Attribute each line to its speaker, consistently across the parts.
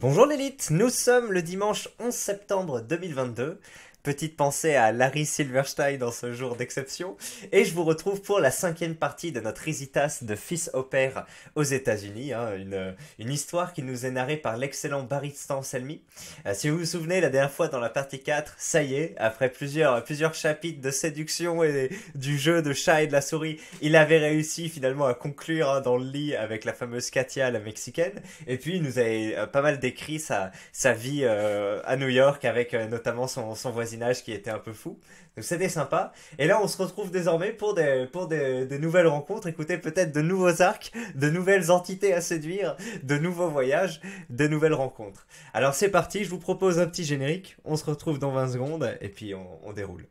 Speaker 1: Bonjour l'élite, nous sommes le dimanche 11 septembre 2022. Petite pensée à Larry Silverstein dans ce jour d'exception. Et je vous retrouve pour la cinquième partie de notre Isitas de fils au père aux États-Unis. Une histoire qui nous est narrée par l'excellent Barry Stanselmi. Si vous vous souvenez, la dernière fois dans la partie 4, ça y est, après plusieurs chapitres de séduction et du jeu de chat et de la souris, il avait réussi finalement à conclure dans le lit avec la fameuse Katia, la mexicaine. Et puis il nous avait pas mal décrit sa vie à New York avec notamment son voisinage qui était un peu fou. Donc c'était sympa. Et là on se retrouve désormais pour des nouvelles rencontres. Écoutez, peut-être de nouveaux arcs, de nouvelles entités à séduire, de nouveaux voyages, de nouvelles rencontres. Alors c'est parti, je vous propose un petit générique. On se retrouve dans 20 secondes et puis on déroule.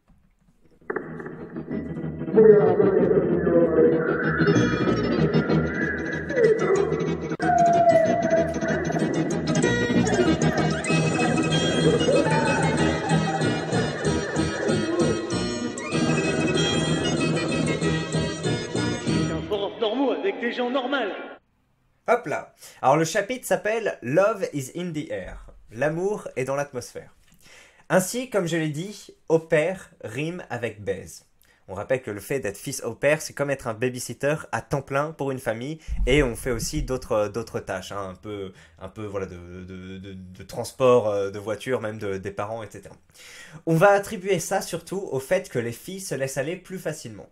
Speaker 2: Normaux avec des gens normaux.
Speaker 1: Hop là. Alors le chapitre s'appelle Love is in the air. L'amour est dans l'atmosphère. Ainsi, comme je l'ai dit, au père rime avec baise. On rappelle que le fait d'être fils au père, c'est comme être un babysitter à temps plein pour une famille, et on fait aussi d'autres tâches, hein, un peu voilà, de transport de voiture, même des parents, etc. On va attribuer ça surtout au fait que les filles se laissent aller plus facilement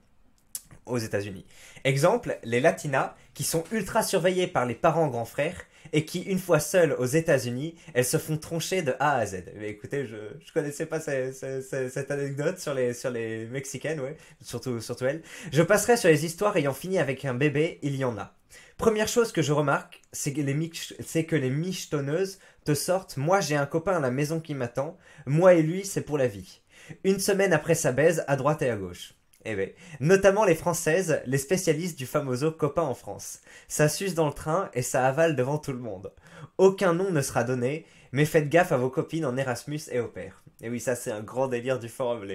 Speaker 1: aux États-Unis. Exemple, les latinas qui sont ultra surveillées par les parents grands frères et qui, une fois seules aux États-Unis, elles se font troncher de A à Z. Mais écoutez, je connaissais pas cette anecdote sur les Mexicaines, ouais, surtout elles. Je passerai sur les histoires ayant fini avec un bébé, il y en a. Première chose que je remarque, c'est que les michetonneuses te sortent « Moi j'ai un copain à la maison qui m'attend, moi et lui c'est pour la vie ». Une semaine après sa baise, à droite et à gauche. Eh ben, notamment les françaises, les spécialistes du famoso copain en France. Ça suce dans le train et ça avale devant tout le monde. Aucun nom ne sera donné, mais faites gaffe à vos copines en Erasmus et au pair. Et oui, ça c'est un grand délire du forum,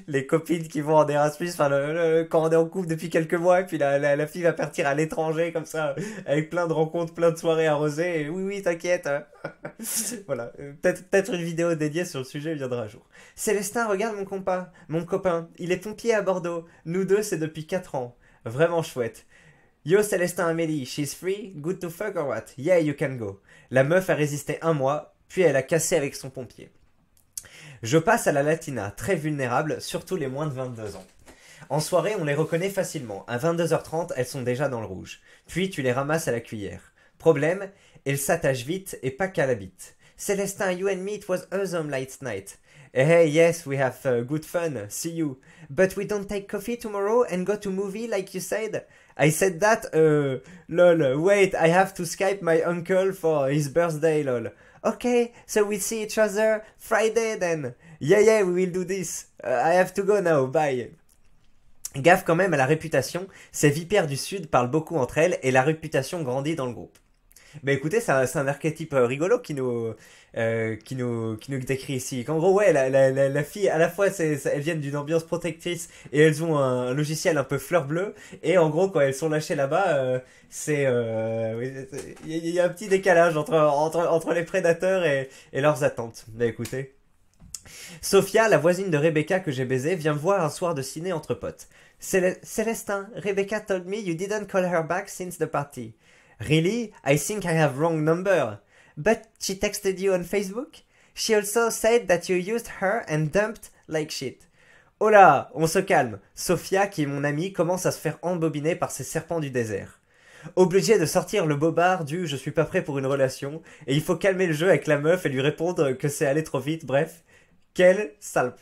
Speaker 1: les copines qui vont en Erasmus, enfin quand on est en couple depuis quelques mois, et puis la fille va partir à l'étranger comme ça, avec plein de rencontres, plein de soirées arrosées, et oui, t'inquiète. Hein. Voilà, peut-être une vidéo dédiée sur le sujet viendra un jour. Célestin, regarde mon copain, il est pompier à Bordeaux, nous deux c'est depuis 4 ans, vraiment chouette. Yo Célestin Amélie, she's free, good to fuck or what? Yeah, you can go. La meuf a résisté 1 mois, puis elle a cassé avec son pompier. Je passe à la latina, très vulnérable, surtout les moins de 22 ans. En soirée, on les reconnaît facilement. À 22h30, elles sont déjà dans le rouge. Puis tu les ramasses à la cuillère. Problème, elles s'attachent vite et pas qu'à la bite. Célestin, you and me, it was awesome last night. Hey, yes, we have good fun, see you. But we don't take coffee tomorrow and go to movie like you said? I said that, lol, wait, I have to Skype my uncle for his birthday, lol. Okay, so we see each other Friday then. Yeah, we will do this. I have to go now, bye. Gaffe quand même à la réputation, ces vipères du Sud parlent beaucoup entre elles et la réputation grandit dans le groupe. Bah écoutez, c'est un archétype rigolo qui nous décrit ici. Qu'en gros, ouais, la fille, à la fois, elles viennent d'une ambiance protectrice et elles ont un logiciel un peu fleur bleue. Et en gros, quand elles sont lâchées là-bas, il y a un petit décalage entre les prédateurs et leurs attentes. Bah écoutez. Sophia, la voisine de Rebecca que j'ai baisée, vient me voir un soir de ciné entre potes. Célestin, Rebecca told me you didn't call her back since the party. Really? I think I have wrong number. But she texted you on Facebook? She also said that you used her and dumped like shit. Oh là, on se calme. Sophia, qui est mon amie, commence à se faire embobiner par ces serpents du désert. Obligé de sortir le bobard du je suis pas prêt pour une relation, et il faut calmer le jeu avec la meuf et lui répondre que c'est allé trop vite, bref. Quelle salpe.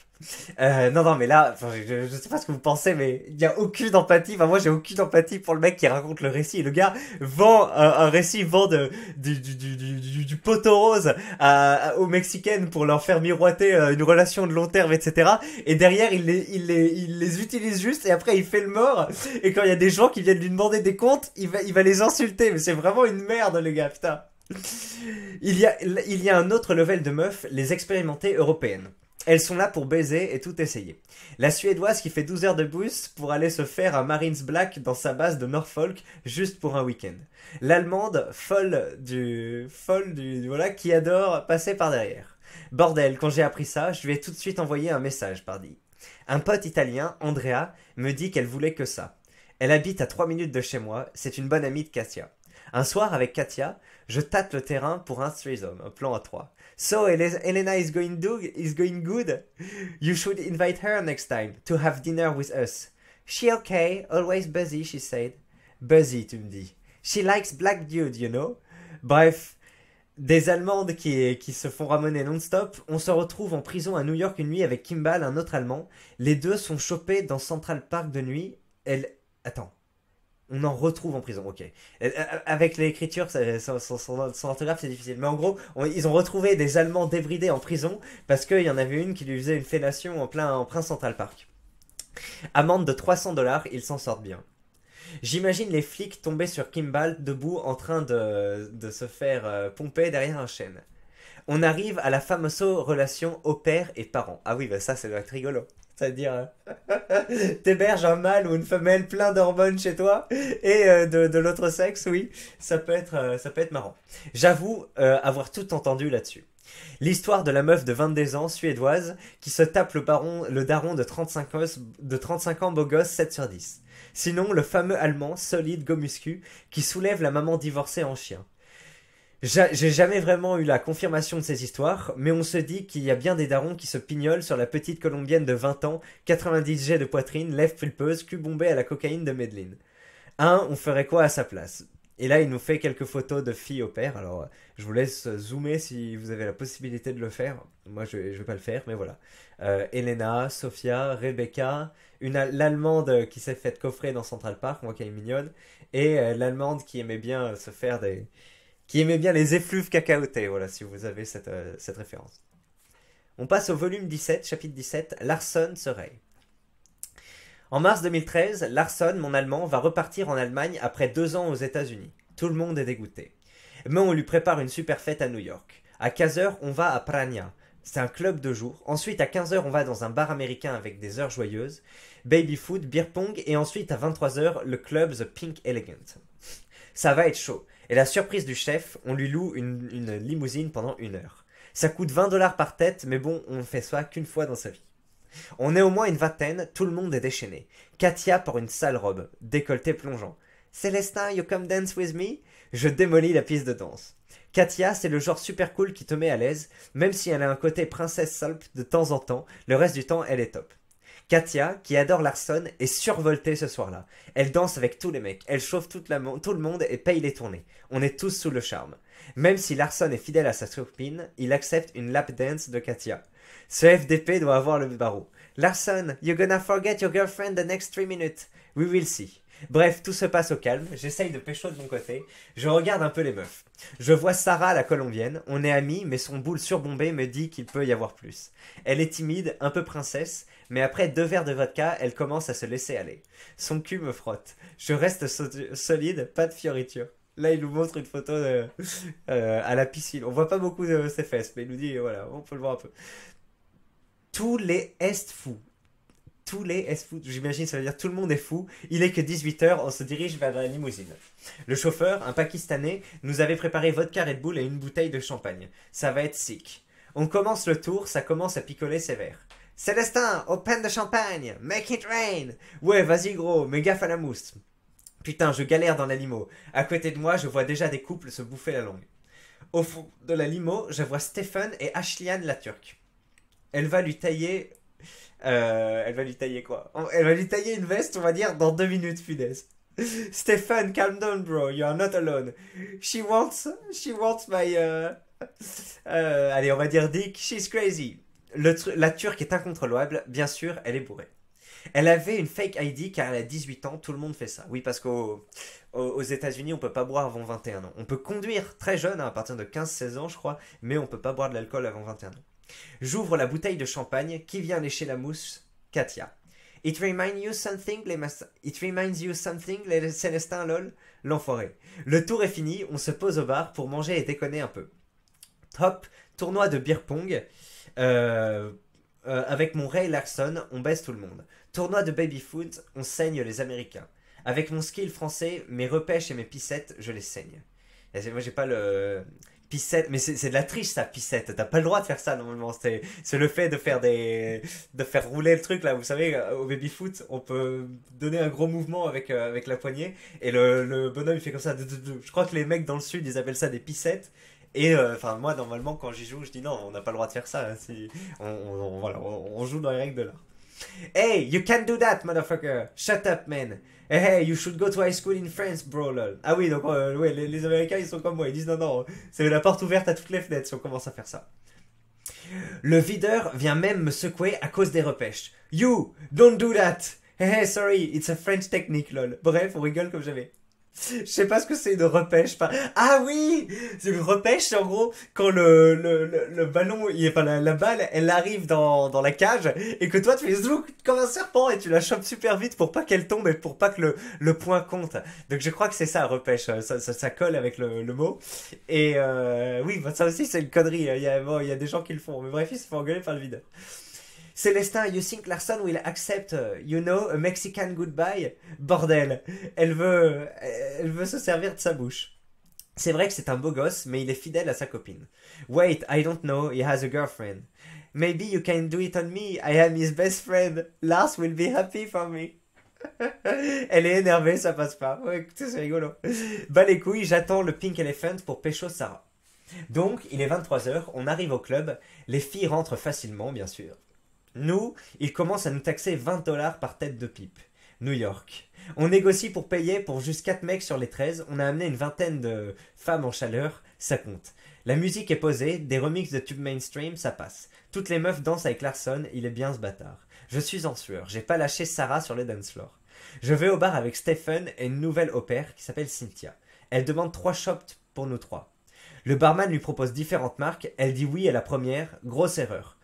Speaker 1: Non, mais là, je sais pas ce que vous pensez, mais il y a aucune empathie. Enfin, moi, j'ai aucune empathie pour le mec qui raconte le récit. Le gars vend un récit, vend du poteau rose aux Mexicaines pour leur faire miroiter une relation de long terme, etc. Et derrière, il les utilise juste et après, il fait le mort. Et quand il y a des gens qui viennent lui demander des comptes, il va les insulter. Mais c'est vraiment une merde, le gars, putain. Il y a un autre level de meufs, les expérimentées européennes. Elles sont là pour baiser et tout essayer. La Suédoise qui fait 12 heures de bus pour aller se faire un Marines Black dans sa base de Norfolk juste pour un week-end. L'Allemande voilà, qui adore passer par derrière. Bordel, quand j'ai appris ça, je lui ai tout de suite envoyé un message, pardi. Un pote italien, Andrea, me dit qu'elle voulait que ça. Elle habite à 3 minutes de chez moi, c'est une bonne amie de Katia. Un soir avec Katia, je tâte le terrain pour un threesome, un plan à 3. So Elena is going good. You should invite her next time to have dinner with us. She okay, always busy, she said. Busy, tu me dis. She likes black dude, you know. Bref, des Allemandes qui se font ramener non-stop. On se retrouve en prison à New York une nuit avec Kimball, un autre Allemand. Les deux sont chopés dans Central Park de nuit. Attends. On en retrouve en prison, ok. Avec l'écriture, son orthographe, c'est difficile. Mais en gros, ils ont retrouvé des Allemands débridés en prison parce qu'il y en avait une qui lui faisait une fellation en plein Central Park. Amende de $300, ils s'en sortent bien. J'imagine les flics tomber sur Kimball debout en train de se faire pomper derrière un chêne. On arrive à la fameuse relation au père et parent. Ah oui, bah ça doit être rigolo. C'est-à-dire, t'héberges un mâle ou une femelle plein d'hormones chez toi et de l'autre sexe, oui, ça peut être marrant. J'avoue avoir tout entendu là-dessus. L'histoire de la meuf de 22 ans, suédoise, qui se tape le daron de 35 ans beau gosse 7 sur 10. Sinon, le fameux allemand, solide, gomuscu, qui soulève la maman divorcée en chien. J'ai jamais vraiment eu la confirmation de ces histoires, mais on se dit qu'il y a bien des darons qui se pignolent sur la petite colombienne de 20 ans, 90 G de poitrine, lèvres pulpeuses, cul bombé à la cocaïne de Medellin. On ferait quoi à sa place? Et là, il nous fait quelques photos de filles au père. Alors, je vous laisse zoomer si vous avez la possibilité de le faire. Moi, je vais pas le faire, mais voilà. Elena, Sofia, Rebecca, l'Allemande qui s'est faite coffrer dans Central Park, on voit qu'elle est mignonne, et l'Allemande qui aimait bien se faire qui aimait bien les effluves cacaotés, voilà, si vous avez cette référence. On passe au volume 17, chapitre 17, Larsson se raye. En mars 2013, Larsson, mon Allemand, va repartir en Allemagne après 2 ans aux États-Unis. Tout le monde est dégoûté. Mais on lui prépare une super fête à New York. À 15h, on va à Prania. C'est un club de jour. Ensuite, à 15h, on va dans un bar américain avec des heures joyeuses. Baby food, beer pong. Et ensuite, à 23h, le club The Pink Elegant. Ça va être chaud. Et la surprise du chef, on lui loue une limousine pendant 1 heure. Ça coûte $20 par tête, mais bon, on ne fait ça qu'une fois dans sa vie. On est au moins une vingtaine, tout le monde est déchaîné. Katia porte une sale robe, décolleté plongeant. Célestin, you come dance with me? Je démolis la piste de danse. Katia, c'est le genre super cool qui te met à l'aise, même si elle a un côté princesse salpe de temps en temps, le reste du temps elle est top. Katia, qui adore Larsson, est survoltée ce soir-là. Elle danse avec tous les mecs, elle chauffe tout le monde et paye les tournées. On est tous sous le charme. Même si Larsson est fidèle à sa copine, il accepte une lap dance de Katia. Ce FDP doit avoir le barreau. Larsson, you're gonna forget your girlfriend the next 3 minutes. We will see. Bref, tout se passe au calme, j'essaye de pécho de mon côté, je regarde un peu les meufs. Je vois Sarah la colombienne, on est amis, mais son boule surbombée me dit qu'il peut y avoir plus. Elle est timide, un peu princesse, mais après 2 verres de vodka, elle commence à se laisser aller. Son cul me frotte. Je reste solide, pas de fioriture. Là, il nous montre une photo à la piscine. On voit pas beaucoup de ses fesses, mais il nous dit, voilà, on peut le voir un peu. Tous les est fous. Tous les est fous. J'imagine, ça veut dire tout le monde est fou. Il est que 18h, on se dirige vers la limousine. Le chauffeur, un Pakistanais, nous avait préparé vodka Red Bull et une bouteille de champagne. Ça va être sick. On commence le tour, ça commence à picoler sévère. Célestin, open the champagne, make it rain. Ouais, vas-y gros, mais gaffe à la mousse. Putain, je galère dans la limo. À côté de moi, je vois déjà des couples se bouffer la langue. Au fond de la limo, je vois Stephen et Ashliane la Turque. Elle va lui tailler quoi? Elle va lui tailler une veste, on va dire, dans 2 minutes, punaise. Stephen, calm down, bro. You are not alone. She wants my... allez, on va dire dick. She's crazy. La Turque est incontrôlable. Bien sûr, elle est bourrée. Elle avait une fake ID car elle a 18 ans. Tout le monde fait ça. Oui, parce qu'aux États-Unis, on peut pas boire avant 21 ans. On peut conduire très jeune, hein, à partir de 15-16 ans, je crois, mais on peut pas boire de l'alcool avant 21 ans. J'ouvre la bouteille de champagne. Qui vient lécher la mousse? Katia. It reminds you something, les Célestins, lol? L'enfoiré. Le tour est fini, on se pose au bar pour manger et déconner un peu. Hop, tournoi de beer pong. avec mon Ray Larson, on baisse tout le monde. Tournoi de baby-foot, on saigne les Américains. Avec mon skill français, mes repêches et mes pissettes, je les saigne. Et moi, j'ai pas le... Pissette, mais c'est de la triche ça, pissette. T'as pas le droit de faire ça normalement. C'est le fait de faire de faire rouler le truc là. Vous savez, au baby foot, on peut donner un gros mouvement avec la poignée et le bonhomme il fait comme ça. Je crois que les mecs dans le sud ils appellent ça des pissettes. Et enfin moi normalement quand j'y joue je dis non, on n'a pas le droit de faire ça. Si voilà, on joue dans les règles de l'art. Hey, you can't do that, motherfucker. Shut up, man. Hey, you should go to high school in France, bro. Lol. Ah oui, donc ouais, les Américains, ils sont comme moi. Ils disent non, non, c'est la porte ouverte à toutes les fenêtres si on commence à faire ça. Le videur vient même me secouer à cause des repêches. You, don't do that. Hey, sorry, it's a French technique, lol. Bref, on rigole comme jamais. Je sais pas ce que c'est une repêche. Ah oui, c'est une repêche, c'est en gros quand le ballon, enfin la balle, elle arrive dans la cage et que toi tu fais zouk comme un serpent et tu la chopes super vite pour pas qu'elle tombe et pour pas que le point compte. Donc je crois que c'est ça repêche, ça colle avec le mot. Et oui, bah, ça aussi c'est une connerie. Il y a des gens qui le font, mais bref, ils se font engueuler par le vide. Célestin, you think Larson will accept, you know, a Mexican goodbye? Bordel, elle veut se servir de sa bouche. C'est vrai que c'est un beau gosse, mais il est fidèle à sa copine. Wait, I don't know, he has a girlfriend. Maybe you can do it on me, I am his best friend. Lars will be happy for me. Elle est énervée, ça passe pas. Ouais, écoutez, c'est rigolo. Bah les couilles, j'attends le Pink Elephant pour pécho Sarah. Donc, il est 23h, on arrive au club, les filles rentrent facilement, bien sûr. Nous, ils commencent à nous taxer $20 par tête de pipe. New York. On négocie pour payer pour juste 4 mecs sur les 13. On a amené une vingtaine de femmes en chaleur. Ça compte. La musique est posée. Des remixes de tube mainstream, ça passe. Toutes les meufs dansent avec Larson. Il est bien ce bâtard. Je suis en sueur. J'ai pas lâché Sarah sur le dance floor. Je vais au bar avec Stephen et une nouvelle au pair qui s'appelle Cynthia. Elle demande 3 shots pour nous 3. Le barman lui propose différentes marques. Elle dit oui à la première. Grosse erreur.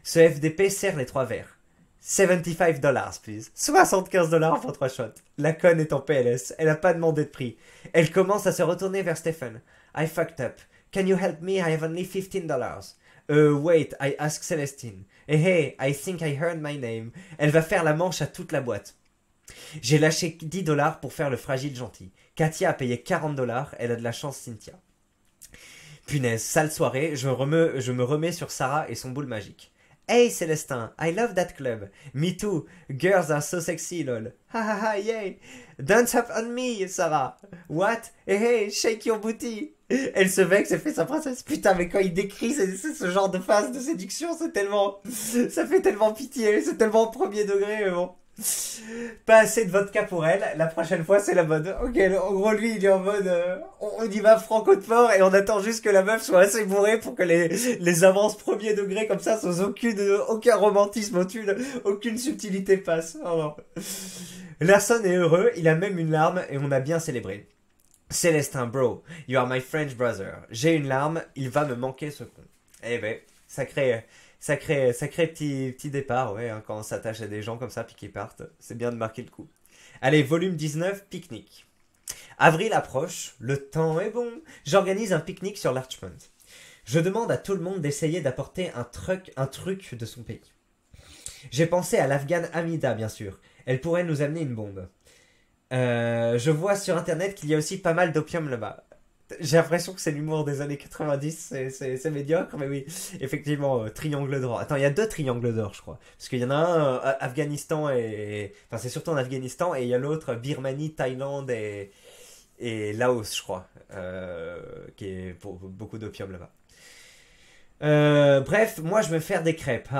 Speaker 1: Ce FDP sert les 3 verres. $75, please. $75 pour 3 shots. La conne est en PLS. Elle a pas demandé de prix. Elle commence à se retourner vers Stephen. I fucked up. Can you help me? I have only $15. Wait, I ask Celestine. Hey, I think I heard my name. Elle va faire la manche à toute la boîte. J'ai lâché $10 pour faire le fragile gentil. Katia a payé $40. Elle a de la chance, Cynthia. Punaise, sale soirée. Je me remets sur Sarah et son boule magique. Hey Célestin, I love that club. Me too. Girls are so sexy, lol. Ha ha ha, yay. Dance up on me, Sarah. What? Hey, shake your booty. Elle se vexe et fait sa princesse. Putain, mais quand il décrit ce genre de phase de séduction, ça fait tellement pitié, c'est tellement au premier degré, mais bon. Pas assez de vodka pour elle. La prochaine fois, c'est la mode. Ok, en gros, lui, il est en mode. On y va franco de fort et on attend juste que la meuf soit assez bourrée pour que les avances premier degré comme ça, sans aucun romantisme, aucune subtilité passe. Oh non. Larson est heureux, il a même une larme et on a bien célébré. Célestin, bro, you are my French brother. J'ai une larme, il va me manquer ce con. Eh ben, sacré petit départ, ouais, hein, quand on s'attache à des gens comme ça puis qu'ils partent, c'est bien de marquer le coup. Allez, volume 19, pique-nique. Avril approche, le temps est bon, j'organise un pique-nique sur Larchmont. Je demande à tout le monde d'essayer d'apporter un truc de son pays. J'ai pensé à l'Afghane Hamida, bien sûr, elle pourrait nous amener une bombe. Je vois sur internet qu'il y a aussi pas mal d'opium là-bas. J'ai l'impression que c'est l'humour des années 90, c'est médiocre, mais oui, effectivement, triangle d'or. Attends, il y a 2 triangles d'or, je crois. Parce qu'il y en a un, Afghanistan et... Enfin, c'est surtout en Afghanistan, et il y a l'autre, Birmanie, Thaïlande et Laos, je crois. Qui est pour beaucoup d'opium là-bas. Bref, moi je me fais des crêpes,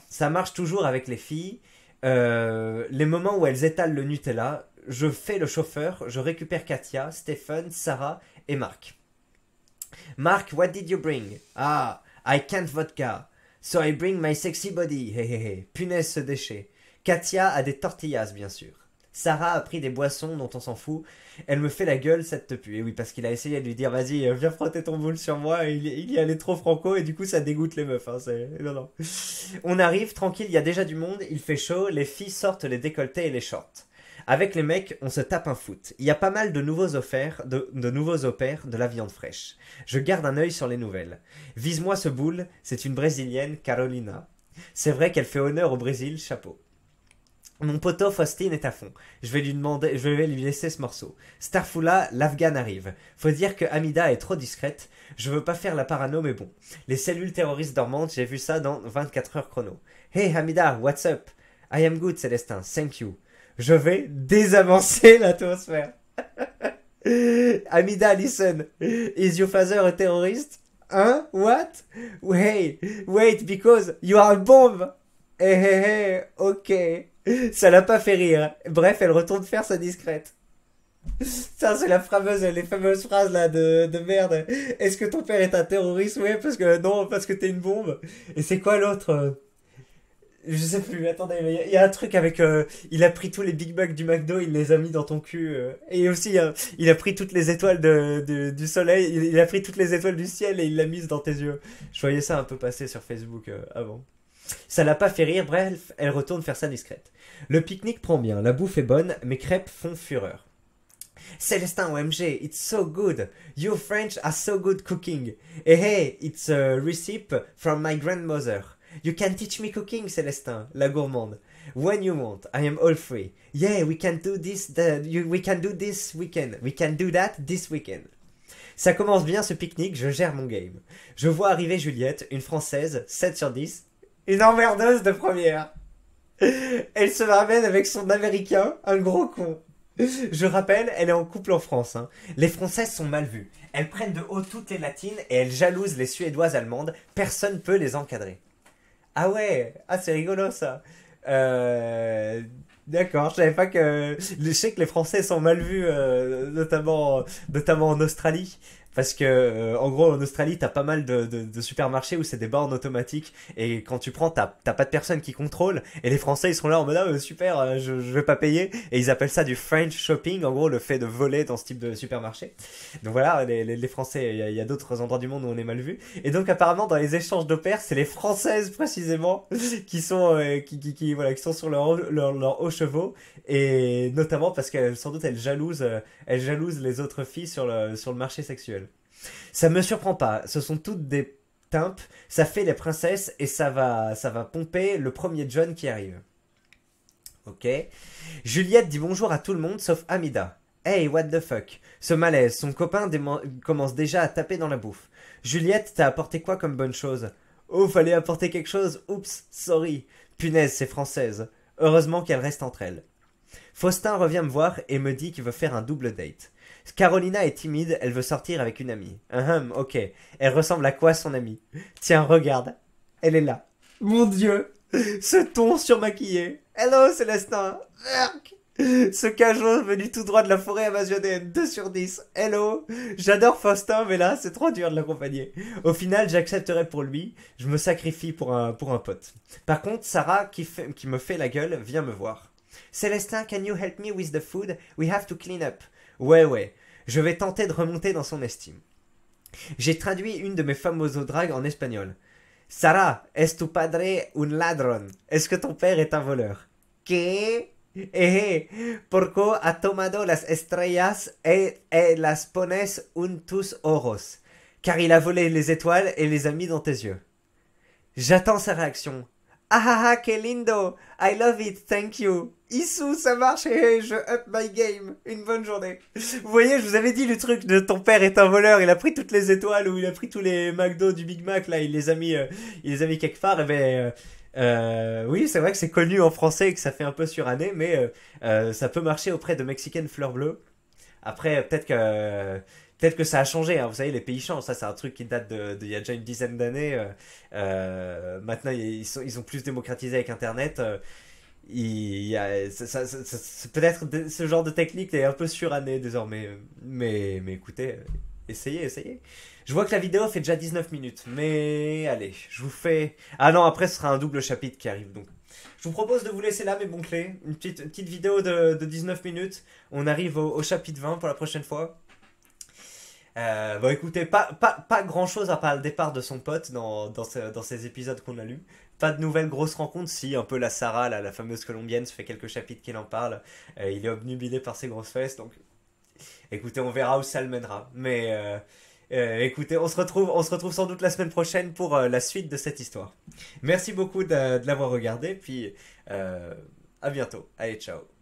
Speaker 1: ça marche toujours avec les filles. Les moments où elles étalent le Nutella, je fais le chauffeur, je récupère Katia, Stephen, Sarah et Marc. Marc, what did you bring? Ah, I can't vodka. So I bring my sexy body. Hehehe. Punaise ce déchet. Katia a des tortillas, bien sûr. Sarah a pris des boissons dont on s'en fout. Elle me fait la gueule, cette te pue. Et oui, parce qu'il a essayé de lui dire, vas-y, viens frotter ton boule sur moi. Et il y allait trop franco et du coup, ça dégoûte les meufs. Hein, non. On arrive, tranquille, il y a déjà du monde, il fait chaud, les filles sortent les décolletés et les shorts. Avec les mecs, on se tape un foot. Il y a pas mal de nouveaux offerts, de nouveaux opères, de la viande fraîche. Je garde un œil sur les nouvelles. Vise-moi ce boule, c'est une brésilienne, Carolina. C'est vrai qu'elle fait honneur au Brésil, chapeau. Mon poteau Faustine est à fond. Je vais lui laisser ce morceau. Starfoula, l'Afghan arrive. Faut dire que Hamida est trop discrète. Je veux pas faire la parano, mais bon. Les cellules terroristes dormantes, j'ai vu ça dans 24 heures chrono. Hey Hamida, what's up? I am good, Célestin, thank you. Je vais désamorcer l'atmosphère. Hamida, listen. Is your father a terrorist? Hein? What? Wait, because you are a bomb. Hey, ok. Ça l'a pas fait rire. Bref, elle retourne faire sa discrète. Ça, c'est les fameuses phrases là de merde. Est-ce que ton père est un terroriste? Ouais, parce que non, parce que t'es une bombe. Et c'est quoi l'autre? Je sais plus, attendez, il y a un truc avec... il a pris tous les Big Mac du McDo, il les a mis dans ton cul. Et aussi, il a pris toutes les étoiles du soleil, il a pris toutes les étoiles du ciel et il l'a mise dans tes yeux. Je voyais ça un peu passer sur Facebook avant. Ça l'a pas fait rire, bref, elle retourne faire ça discrète. Le pique-nique prend bien, la bouffe est bonne, mes crêpes font fureur. Célestin OMG, it's so good. You French are so good cooking. Hey, it's a recipe from my grandmother. You can teach me cooking, Célestin, la gourmande. When you want, I am all free. Yeah, we can do we can do this weekend. We can do that this weekend. Ça commence bien ce pique-nique, je gère mon game. Je vois arriver Juliette, une française, 7 sur 10. Une emmerdeuse de première. Elle se ramène avec son américain, un gros con. Je rappelle, elle est en couple en France. Hein. Les Françaises sont mal vues. Elles prennent de haut toutes les latines et elles jalousent les Suédoises allemandes. Personne peut les encadrer. Ah ouais, c'est rigolo ça. D'accord, je savais pas que... Je sais que les Français sont mal vus, notamment en Australie. Parce que, en gros, en Australie, t'as pas mal de supermarchés où c'est des bornes automatiques. Et quand tu prends, t'as pas de personne qui contrôle. Et les Français, ils sont là en mode, ah, super, je vais pas payer. Et ils appellent ça du French shopping. En gros, le fait de voler dans ce type de supermarché. Donc voilà, les Français, il y a d'autres endroits du monde où on est mal vu. Et donc, apparemment, dans les échanges d'au pair, c'est les Françaises, précisément, qui sont, voilà, qui sont sur leurs hauts chevaux. Et notamment parce qu'elles, sans doute, elles jalousent les autres filles sur le marché sexuel. Ça me surprend pas, ce sont toutes des timpes, ça fait les princesses et ça va pomper le premier John qui arrive. Ok. Juliette dit bonjour à tout le monde sauf Hamida. Hey, what the fuck? Ce malaise, son copain commence déjà à taper dans la bouffe. Juliette, t'as apporté quoi comme bonne chose? Oh, fallait apporter quelque chose, oups, sorry. Punaise, c'est française. Heureusement qu'elle reste entre elles. Faustin revient me voir et me dit qu'il veut faire un double date. Carolina est timide, elle veut sortir avec une amie. Ok. Elle ressemble à quoi son amie? Tiens, regarde. Elle est là. Mon Dieu. Ce ton surmaquillé. Hello, Célestin. Ce cajot venu tout droit de la forêt amazonienne. 2 sur 10. Hello. J'adore Faustin, mais là, c'est trop dur de l'accompagner. Au final, j'accepterai pour lui. Je me sacrifie pour un pote. Par contre, Sarah, qui me fait la gueule, vient me voir. Célestin, can you help me with the food? We have to clean up. Ouais, je vais tenter de remonter dans son estime. J'ai traduit une de mes fameuses dragues en espagnol. Sara, es tu padre un ladrón? Est-ce que ton père est un voleur? ¿Qué? Porco ha tomado las estrellas las pones en tus ojos? Car il a volé les étoiles et les a mis dans tes yeux. J'attends sa réaction. Ah, que lindo! I love it, thank you! Issou, ça marche, je up my game. Une bonne journée. Vous voyez, je vous avais dit le truc de ton père est un voleur, il a pris toutes les étoiles ou il a pris tous les McDo du Big Mac, là, il les a mis quelque part, et oui, c'est vrai que c'est connu en français et que ça fait un peu suranné, mais ça peut marcher auprès de Mexicaines fleurs bleues. Après, peut-être que ça a changé, hein. Vous savez, les pays changent. Ça, c'est un truc qui date il y a déjà une dizaine d'années. Maintenant, ils ont plus démocratisé avec Internet. Peut-être ce genre de technique est un peu suranné désormais. Mais écoutez, essayez. Je vois que la vidéo fait déjà 19 minutes. Mais allez, je vous fais... Ah non, après, ce sera un double chapitre qui arrive. Donc, je vous propose de vous laisser là, mes bons clés. Une petite vidéo de 19 minutes. On arrive au chapitre 20 pour la prochaine fois. Bon, écoutez, pas grand chose à part le départ de son pote dans ces épisodes qu'on a lus. Pas de nouvelles grosses rencontres, si, un peu la Sarah, la fameuse colombienne, ça fait quelques chapitres qu'il en parle. Il est obnubilé par ses grosses fesses, donc écoutez, on verra où ça le mènera. Mais Écoutez, on se retrouve sans doute la semaine prochaine pour la suite de cette histoire. Merci beaucoup de l'avoir regardé, puis à bientôt. Allez, ciao.